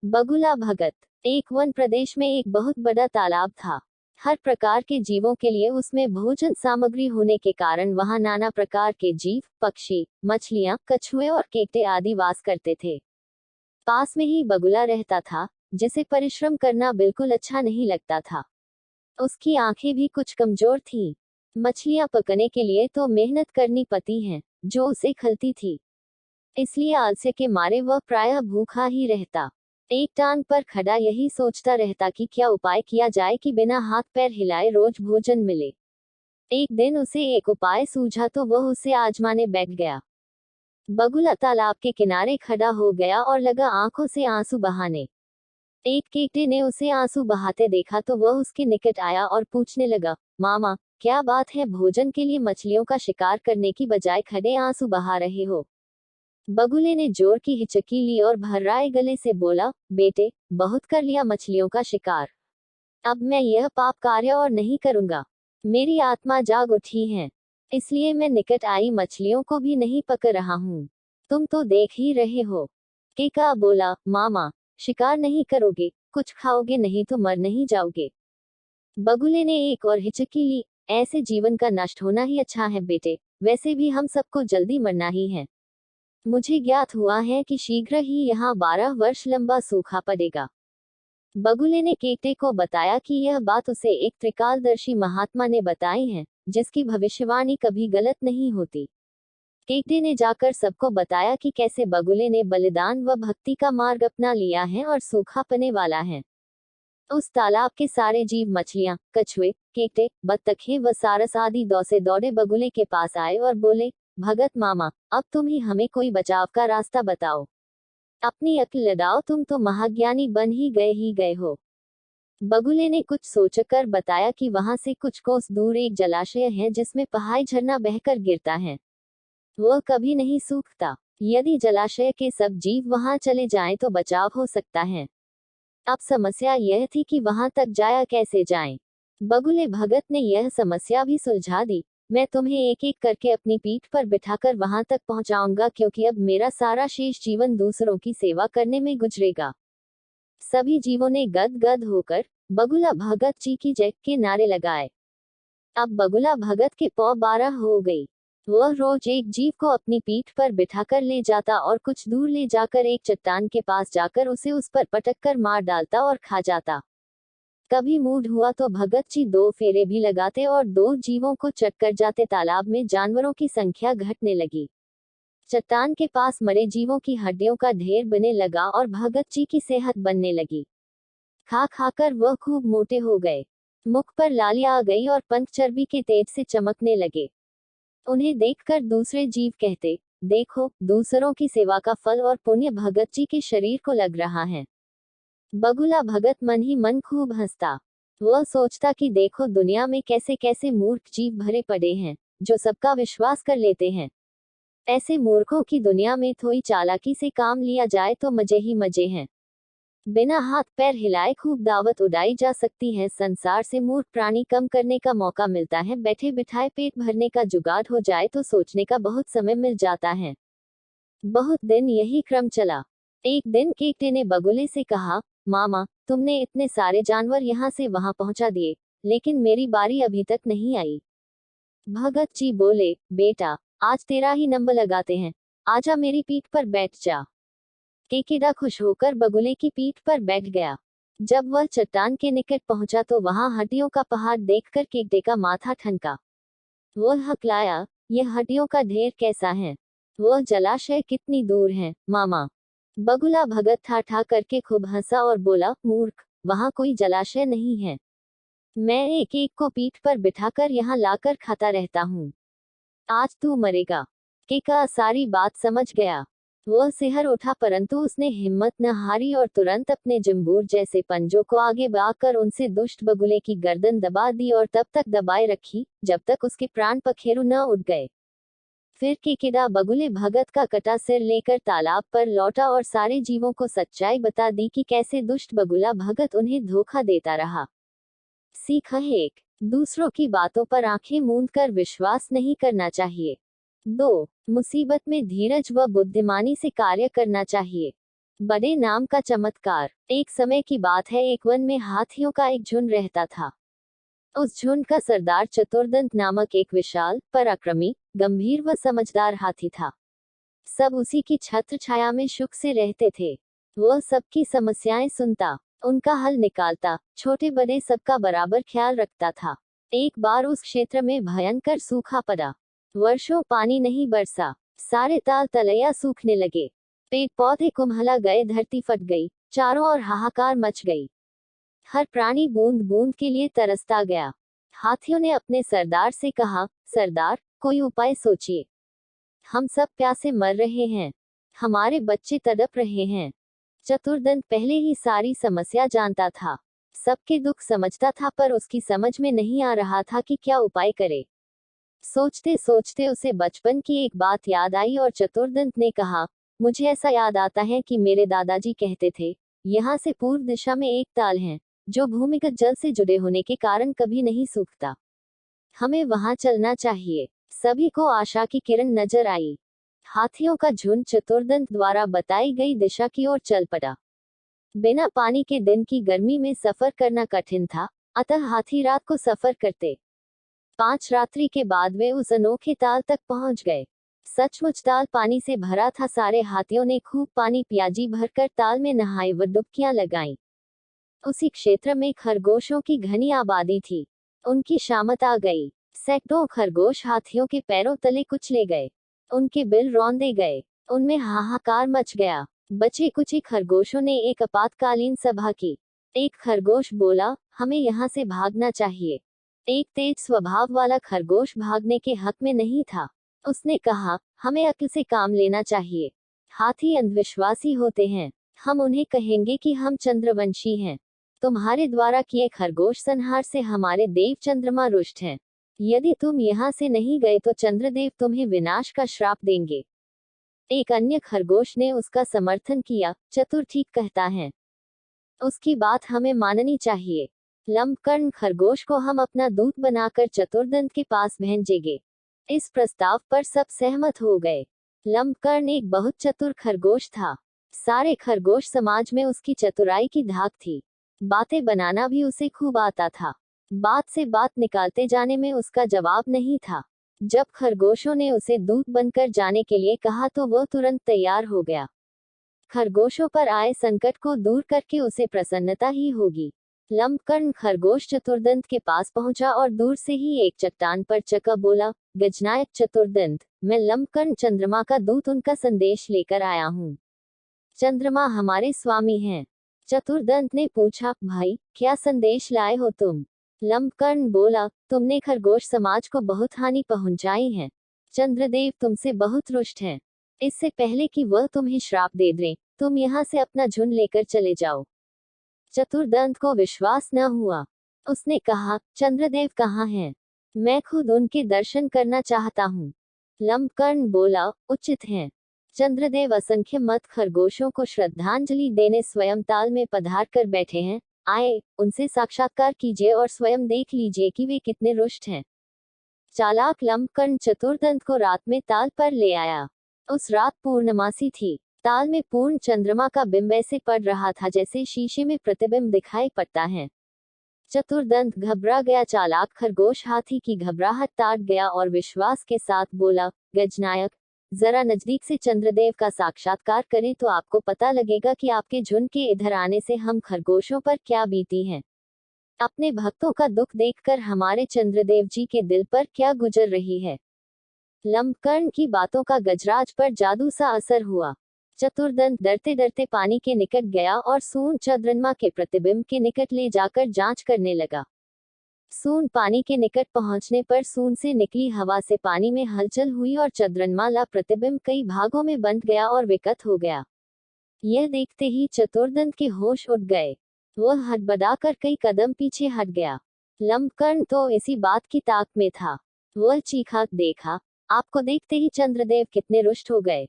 बगुला भगत। एक वन प्रदेश में एक बहुत बड़ा तालाब था। हर प्रकार के जीवों के लिए उसमें भोजन सामग्री होने के कारण वहां नाना प्रकार के जीव, पक्षी, मछलियां, कछुए और केकड़े आदि वास करते थे। पास में ही बगुला रहता था, जिसे परिश्रम करना बिल्कुल अच्छा नहीं लगता था। उसकी आंखें भी कुछ कमजोर थीं। मछलियां पकने के लिए तो मेहनत करनी पड़ती है, जो उसे खलती थी। इसलिए आलस्य के मारे वह प्रायः भूखा ही रहता। एक टांग पर खड़ा यही सोचता रहता कि क्या उपाय किया जाए कि बिना हाथ पैर हिलाए रोज भोजन मिले। एक दिन उसे एक उपाय सूझा तो वह उसे आजमाने बैठ गया। बगुला तालाब के किनारे खड़ा हो गया और लगा आंखों से आंसू बहाने। एक केकड़े ने उसे आंसू बहाते देखा तो वह उसके निकट आया और पूछने लगा, मामा, क्या बात है, भोजन के लिए मछलियों का शिकार करने की बजाय खड़े आंसू बहा रहे हो। बगुले ने जोर की हिचकी ली और भर्राए गले से बोला, बेटे, बहुत कर लिया मछलियों का शिकार। अब मैं यह पाप कार्य और नहीं करूंगा। मेरी आत्मा जाग उठी है, इसलिए मैं निकट आई मछलियों को भी नहीं पकड़ रहा हूँ। तुम तो देख ही रहे हो। केका बोला, मामा, शिकार नहीं करोगे, कुछ खाओगे नहीं तो मर नहीं जाओगे। बगुले ने एक और हिचकी ली, ऐसे जीवन का नष्ट होना ही अच्छा है बेटे, वैसे भी हम सबको जल्दी मरना ही है। मुझे ज्ञात हुआ है कि शीघ्र ही यहाँ 12 वर्ष लंबा सूखा पड़ेगा। बगुले ने केकड़े को बताया कि यह बात उसे एक त्रिकालदर्शी महात्मा ने बताई है, जिसकी भविष्यवाणी कभी गलत नहीं होती। केकड़े ने जाकर सबको बताया कि कैसे बगुले ने बलिदान व भक्ति का मार्ग अपना लिया है और सूखा पड़ने वाला है। उस तालाब के सारे जीव, मछलियां, कछुए, केकड़े, बत्तखें व सारस आदि दौसे दौड़े बगुले के पास आए और बोले, भगत मामा, अब तुम ही हमें कोई बचाव का रास्ता बताओ। अपनी अक्ल लगाओ, तुम तो महाज्ञानी बन ही गए हो। बगुले ने कुछ सोचकर बताया कि वहां से कुछ कोस दूर एक जलाशय है जिसमें पहाड़ी झरना बहकर गिरता है। वह कभी नहीं सूखता। यदि जलाशय के सब जीव वहां चले जाएं तो बचाव हो सकता है। अब समस्या यह थी कि वहां तक जाया कैसे जाएं। बगुले भगत ने यह समस्या भी सुलझा दी। मैं तुम्हें एक एक करके अपनी पीठ पर बिठाकर वहां तक पहुंचाऊंगा, क्योंकि अब मेरा सारा शेष जीवन दूसरों की सेवा करने में गुजरेगा। सभी जीवों ने गद गद होकर बगुला भगत जी की जय के नारे लगाए। अब बगुला भगत के पौ 12 हो गई। वह रोज एक जीव को अपनी पीठ पर बिठाकर ले जाता और कुछ दूर ले जाकर एक चट्टान के पास जाकर उसे उस पर पटक कर मार डालता और खा जाता। कभी मूड हुआ तो भगत जी 2 फेरे भी लगाते और 2 जीवों को चटकर जाते। तालाब में जानवरों की संख्या घटने लगी। चट्टान के पास मरे जीवों की हड्डियों का ढेर बने लगा और भगत जी की सेहत बनने लगी। खा खाकर वह खूब मोटे हो गए। मुख पर लालियां आ गई और पंख चर्बी के तेज से चमकने लगे। उन्हें देखकर दूसरे जीव कहते, देखो, दूसरों की सेवा का फल और पुण्य भगत जी के शरीर को लग रहा है। बगुला भगत मन ही मन खूब हंसता। वह सोचता कि देखो दुनिया में कैसे कैसे मूर्ख जीव भरे पड़े हैं, जो सबका विश्वास कर लेते हैं। ऐसे मूर्खों की दुनिया में थोड़ी चालाकी से काम लिया जाए तो मजे ही मजे हैं। बिना हाथ पैर हिलाए खूब दावत उड़ाई जा सकती है। संसार से मूर्ख प्राणी कम करने का मौका मिलता है। बैठे बिठाए पेट भरने का जुगाड़ हो जाए तो सोचने का बहुत समय मिल जाता है। बहुत दिन यही क्रम चला। एक दिन केकड़े ने बगुले से कहा, मामा, तुमने इतने सारे जानवर यहाँ से वहां पहुंचा दिए, लेकिन मेरी बारी अभी तक नहीं आई। भगत जी बोले, बेटा, आज तेरा ही नंबर लगाते हैं, आजा मेरी पीठ पर बैठ जा। केकड़ा खुश होकर बगुले की पीठ पर बैठ गया। जब वह चट्टान के निकट पहुंचा तो वहां हड्डियों का पहाड़ देखकर केकड़े का माथा ठनका। वह हकलाया, यह हड्डियों का ढेर कैसा है? वह जलाशय कितनी दूर है, मामा? बगुला भगत ठा ठा करके खूब हंसा और बोला, मूर्ख, वहां कोई जलाशय नहीं है। मैं एक एक को पीठ पर बिठाकर यहाँ लाकर खाता रहता हूँ। आज तू मरेगा। केका सारी बात समझ गया। वह सिहर उठा, परंतु उसने हिम्मत न हारी और तुरंत अपने जंबूर जैसे पंजों को आगे बढ़ाकर उनसे दुष्ट बगुले की गर्दन दबा दी और तब तक दबाए रखी जब तक उसके प्राण पखेरु न उठ गए। फिर केकड़ा बगुले भगत का कटा सिर लेकर तालाब पर लौटा और सारे जीवों को सच्चाई बता दी कि कैसे दुष्ट बगुला भगत उन्हें धोखा देता रहा। सीख 1, दूसरों की बातों पर आंखें मूंद कर विश्वास नहीं करना चाहिए। 2, मुसीबत में धीरज व बुद्धिमानी से कार्य करना चाहिए। बड़े नाम का चमत्कार। एक समय की बात है, एक वन में हाथियों का एक झुंड रहता था। उस झुंड का सरदार चतुर्दंत नामक एक विशाल, पराक्रमी, गंभीर व समझदार हाथी था। सब उसी की छत्र छाया में सुख से रहते थे। वह सबकी समस्याएं सुनता, उनका हल निकालता, छोटे बड़े सबका बराबर ख्याल रखता था। एक बार उस क्षेत्र में भयंकर सूखा पड़ा। वर्षों पानी नहीं बरसा। सारे ताल तलैया सूखने लगे। पेड़ पौधे कुम्हला गए, धरती फट गई, चारों ओर हाहाकार मच गई। हर प्राणी बूंद बूंद के लिए तरसता गया। हाथियों ने अपने सरदार से कहा, सरदार, कोई उपाय सोचिए। हम सब प्यासे मर रहे हैं। हमारे बच्चे तड़प रहे हैं। चतुर्दंत पहले ही सारी समस्या जानता था। सबके दुख समझता था, पर उसकी समझ में नहीं आ रहा था कि क्या उपाय करे। सोचते सोचते उसे बचपन की एक बात याद आई और चतुर्दंत ने कहा, मुझे ऐसा याद आता है कि मेरे दादाजी कहते थे, यहाँ से पूर्व दिशा में एक ताल है, जो भूमिगत जल से जुड़े होने के कारण कभी नहीं सूखता। हमें वहां चलना चाहिए। सभी को आशा की किरण नजर आई। हाथियों का झुंड चतुर्दंत द्वारा बताई गई दिशा की ओर चल पड़ा। बिना पानी के दिन की गर्मी में सफर करना कठिन था, अतः हाथी रात को सफर करते। 5 रात्रि के बाद वे उस अनोखे ताल तक पहुंच गए। सचमुच ताल पानी से भरा था। सारे हाथियों ने खूब पानी पिया, जी भरकर ताल में नहाए व डुबकियां लगाईं। उसी क्षेत्र में खरगोशों की घनी आबादी थी। उनकी शामत आ गई। सैकड़ों खरगोश हाथियों के पैरों तले कुचले गए। उनके बिल रौंदे गए। उनमें हाहाकार मच गया। बचे कुछ खरगोशों ने एक आपातकालीन सभा की। एक खरगोश बोला, हमें यहाँ से भागना चाहिए। एक तेज स्वभाव वाला खरगोश भागने के हक में नहीं था। उसने कहा, हमें अक्ल से काम लेना चाहिए। हाथी अंधविश्वासी होते हैं। हम उन्हें कहेंगे कि हम चंद्रवंशी हैं। तुम्हारे द्वारा किए खरगोश संहार से हमारे देव चंद्रमा रुष्ट हैं। यदि तुम यहाँ से नहीं गए तो चंद्रदेव तुम्हें विनाश का श्राप देंगे। एक अन्य खरगोश ने उसका समर्थन किया, चतुर ठीक कहता है। उसकी बात हमें माननी चाहिए। लंबकर्ण खरगोश को हम अपना दूत बनाकर चतुर्दंत के पास भेजेंगे। इस प्रस्ताव पर सब सहमत हो गए। लंबकर्ण एक बहुत चतुर खरगोश था। सारे खरगोश समाज में उसकी चतुराई की धाक थी। बातें बनाना भी उसे खूब आता था। बात से बात निकालते जाने में उसका जवाब नहीं था। जब खरगोशों ने उसे दूत बनकर जाने के लिए कहा तो वह तुरंत तैयार हो गया। खरगोशों पर आए संकट को दूर करके उसे प्रसन्नता ही होगी। लंबकर्ण खरगोश चतुर्दंत के पास पहुंचा और दूर से ही एक चट्टान पर चका बोला, गजनायक चतुर्दंत, मैं लंबकर्ण चंद्रमा का दूत उनका संदेश लेकर आया हूँ। चंद्रमा हमारे स्वामी हैं। चतुर्दंत ने पूछा, भाई क्या संदेश लाए हो तुम? लंबकर्ण बोला, तुमने खरगोश समाज को बहुत हानि पहुंचाई है। चंद्रदेव तुमसे बहुत रुष्ट हैं। इससे पहले कि वह तुम्हें श्राप दे दें, तुम यहाँ से अपना झुंड लेकर चले जाओ। चतुर्दंत को विश्वास न हुआ। उसने कहा, चंद्रदेव कहाँ हैं? मैं खुद उनके दर्शन करना चाहता हूँ। लंबकर्ण बोला, उचित है। चंद्रदेव असंख्य मत खरगोशों को श्रद्धांजलि देने स्वयं ताल में पधार कर बैठे हैं। आए, उनसे साक्षात्कार कीजिए और स्वयं देख लीजिए कि वे कितने रुष्ट हैं। चालाक लंबकर्ण चतुर्दंत को रात में ताल पर ले आया। उस रात पूर्णमासी थी। ताल में पूर्ण चंद्रमा का बिंब ऐसे पड़ रहा था जैसे शीशे में प्रतिबिंब दिखाई पड़ता है। चतुर्दंत घबरा गया। चालाक खरगोश हाथी की घबराहट ताड़ गया और विश्वास के साथ बोला, गजनायक, जरा नजदीक से चंद्रदेव का साक्षात्कार करें तो आपको पता लगेगा कि आपके झुंड के इधर आने से हम खरगोशों पर क्या बीती है। अपने भक्तों का दुख देखकर हमारे चंद्रदेव जी के दिल पर क्या गुजर रही है। लंबकर्ण की बातों का गजराज पर जादू सा असर हुआ। चतुर्दंत डरते डरते पानी के निकट गया और सूर्य चंद्रमा के प्रतिबिंब के निकट ले जाकर जांच करने लगा। सून पानी के निकट पहुंचने पर सून से निकली हवा से पानी में हलचल हुई और चंद्रमाला प्रतिबिंब कई भागों में बंट गया और विकट हो गया। यह देखते ही चतुर्दंत के होश उड़ गए। वह हड़बड़ाकर कई कदम पीछे हट गया। लंबकर्ण तो इसी बात की ताक में था। वह चीखा, देखा, आपको देखते ही चंद्रदेव कितने रुष्ट हो गए।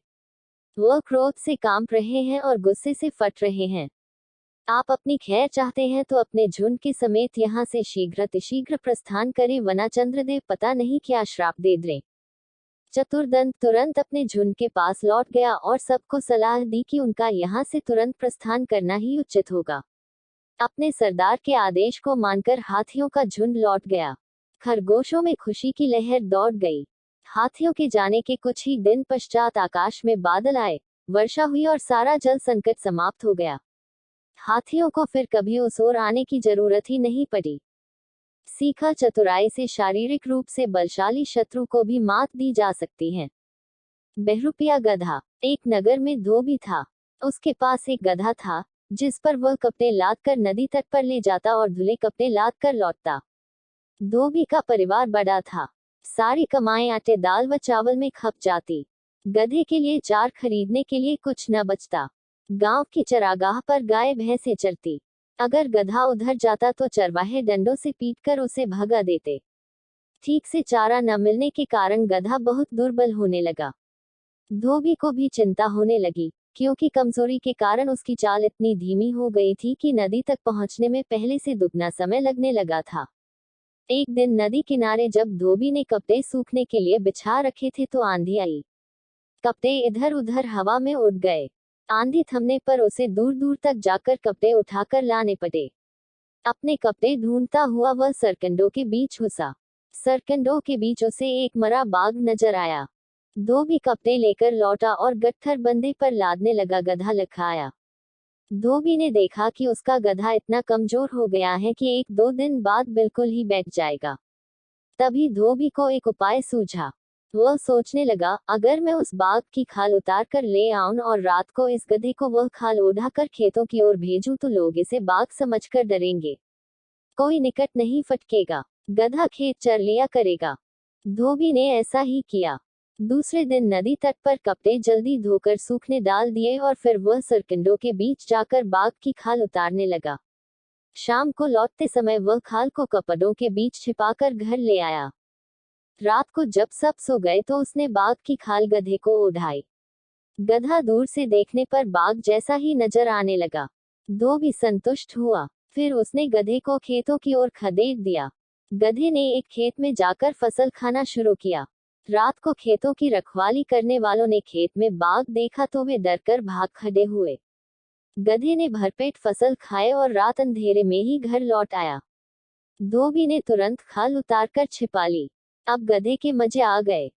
वह क्रोध से कांप रहे हैं और गुस्से से फट रहे हैं। आप अपनी खैर चाहते हैं तो अपने झुंड के समेत यहाँ से शीघ्र प्रस्थान करें, वरना चंद्रदेव पता नहीं क्या श्राप दे दें। चतुर्दंत तुरंत अपने झुंड के पास लौट गया और सबको सलाह दी कि उनका यहाँ से तुरंत प्रस्थान करना ही उचित होगा। अपने सरदार के आदेश को मानकर हाथियों का झुंड लौट गया। खरगोशों में खुशी की लहर दौड़ गई। हाथियों के जाने के कुछ ही दिन पश्चात आकाश में बादल आए, वर्षा हुई और सारा जल संकट समाप्त हो गया। हाथियों को फिर कभी उस ओर आने की जरूरत ही नहीं पड़ी। सीखा, चतुराई से शारीरिक रूप से बलशाली शत्रु को भी मात दी जा सकती है। बहरूपिया गधा। एक नगर में धोबी था। उसके पास एक गधा था जिस पर वह कपड़े लाद कर नदी तट पर ले जाता और धुले कपड़े लाद कर लौटता। धोबी का परिवार बड़ा था। सारी कमाई आटे दाल व चावल में खप जाती। गधे के लिए चार खरीदने के लिए कुछ न बचता। गांव की चरागाह पर गाय भैंसे चरती। अगर गधा उधर जाता तो चरवाहे डंडों से पीटकर उसे भगा देते। ठीक से चारा न मिलने के कारण गधा बहुत दुर्बल होने लगा। धोबी को भी चिंता होने लगी, क्योंकि कमजोरी के कारण उसकी चाल इतनी धीमी हो गई थी कि नदी तक पहुंचने में पहले से दुगना समय लगने लगा था। एक दिन नदी किनारे जब धोबी ने कपड़े सूखने के लिए बिछा रखे थे तो आंधी आई। कपड़े इधर उधर हवा में उड़ गए। आंधी थमने पर उसे दूर दूर तक जाकर कपड़े उठाकर लाने पड़े। अपने कपड़े ढूंढता हुआ वह सरकंडों के बीच घुसा। सरकंडों के बीच उसे एक मरा बाघ नजर आया। धोबी कपड़े लेकर लौटा और गट्ठर बंदे पर लादने लगा। गधा लखाया। धोबी ने देखा कि उसका गधा इतना कमजोर हो गया है कि 1-2 दिन बाद बिल्कुल ही बैठ जाएगा। तभी धोबी को एक उपाय सूझा। वह सोचने लगा, अगर मैं उस बाघ की खाल उतार कर ले आऊं और रात को इस गधे को वह खाल ओढ़ा कर खेतों की ओर भेजूं तो लोग इसे बाघ समझकर डरेंगे। कोई निकट नहीं फटकेगा। गधा खेत चर लिया करेगा। धोबी ने ऐसा ही किया। दूसरे दिन नदी तट पर कपड़े जल्दी धोकर सूखने डाल दिए और फिर वह सरकंडों के बीच जाकर बाघ की खाल उतारने लगा। शाम को लौटते समय वह खाल को कपड़ों के बीच छिपाकर घर ले आया। रात को जब सब सो गए तो उसने बाघ की खाल गधे को ओढ़ाई। गधा दूर से देखने पर बाघ जैसा ही नजर आने लगा। धोबी संतुष्ट हुआ। फिर उसने गधे को खेतों की ओर खदेड़ दिया। गधे ने एक खेत में जाकर फसल खाना शुरू किया। रात को खेतों की रखवाली करने वालों ने खेत में बाघ देखा तो वे डरकर भाग खड़े हुए। गधे ने भरपेट फसल खाए और रात अंधेरे में ही घर लौट आया। धोबी ने तुरंत खाल उतारकर छिपा ली। अब गधे के मजे आ गए।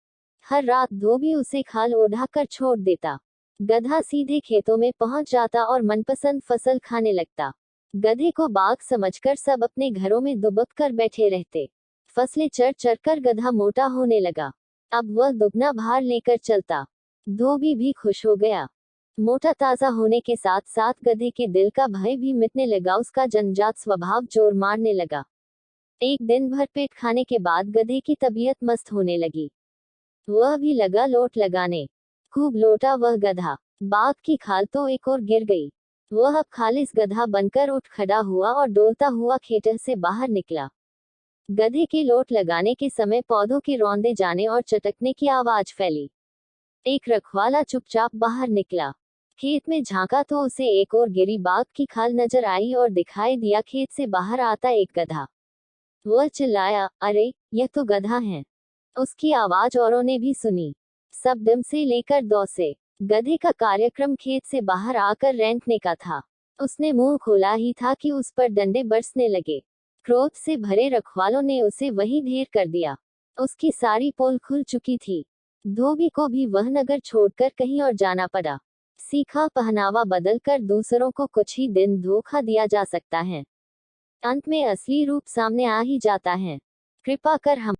हर रात धोबी उसे खाल ओढ़ाकर छोड़ देता। गधा सीधे खेतों में पहुंच जाता और मनपसंद फसल खाने लगता। गधे को बाघ समझकर सब अपने घरों में दुबक कर बैठे रहते। फसलें चर चर कर गधा मोटा होने लगा। अब वह दुगना भार लेकर चलता। धोबी भी खुश हो गया। मोटा ताजा होने के साथ साथ गधे के दिल का भय भी मिटने लगा। उसका जन्मजात स्वभाव जोर मारने लगा। एक दिन भर पेट खाने के बाद गधे की तबीयत मस्त होने लगी। वह भी लगा लोट लगाने। खूब लोटा वह गधा। बाघ की खाल तो एक और गिर गई। वह अब खालिस गधा बनकर उठ खड़ा हुआ और डोलता हुआ खेतर से बाहर निकला। गधे के लोट लगाने के समय पौधों के रौंदे जाने और चटकने की आवाज फैली। एक रखवाला चुपचाप बाहर निकला। खेत में झांका तो उसे एक और गिरी बाघ की खाल नजर आई और दिखाई दिया खेत से बाहर आता एक गधा। वह चिल्लाया, अरे यह तो गधा है। उसकी आवाज औरों ने भी सुनी। सब दम से लेकर दौसे। गधे का कार्यक्रम खेत से बाहर आकर रेंकने का था। उसने मुंह खोला ही था कि उस पर डंडे बरसने लगे। क्रोध से भरे रखवालों ने उसे वहीं ढेर कर दिया। उसकी सारी पोल खुल चुकी थी। धोबी को भी वह नगर छोड़कर कहीं और जाना पड़ा। सीखा, पहनावा बदलकर दूसरों को कुछ ही दिन धोखा दिया जा सकता है, अंत में असली रूप सामने आ ही जाता है। कृपा कर हम